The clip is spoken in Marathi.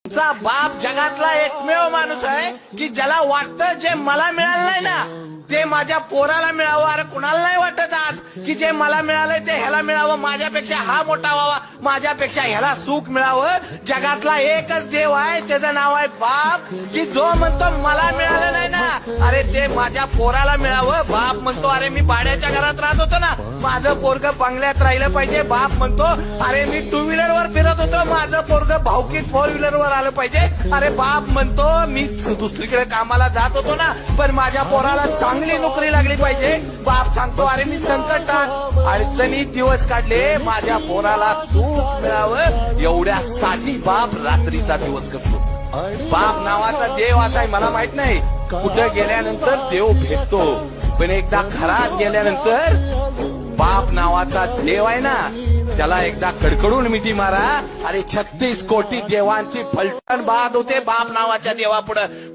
तुमचा बाप जगातला एकमेव माणूस आहे की ज्याला वाटतं जे मला मिळालं नाही ना ते माझ्या पोराला मिळावं. अरे कुणाला नाही वाटत आज की जे मला मिळालंय ते ह्याला मिळावं, माझ्यापेक्षा हा मोठा व्हावा, माझ्यापेक्षा ह्याला सुख मिळावं. जगातला एकच देव आहे, त्याचं नाव आहे बाप, की जो म्हणतो मला मिळालं नाही ना अरे ते माझ्या पोराला मिळावं. बाप म्हणतो अरे मी भाड्याच्या घरात राहत होतो ना, माझं पोरग बंगल्यात राहिलं पाहिजे. बाप म्हणतो अरे मी टू व्हीलरवर फिरत होतो, माझं पोरग भावकीत फोर व्हीलरवर आलं पाहिजे. अरे बाप म्हणतो मी दुसरीकडे कामाला जात होतो ना पण माझ्या पोराला चांगली नोकरी लागली पाहिजे. बाप सांगतो अरे मी संकटात अडचणीत दिवस काढले, माझ्या पोराला सुख मिळावं एवढ्यासाठी बाप रात्रीचा दिवस करतो. बाप नावाचा देव असा आहे मला माहित नाही, कुठं गेल्यानंतर देव भेटतो पण एकदा घरात गेल्यानंतर बाप नावाचा देव आहे ना त्याला एकदा कडकडून मिठी मारा. अरे 36 कोटी देवांची फलटण बाद होते बाप नावाच्या देवापुढं.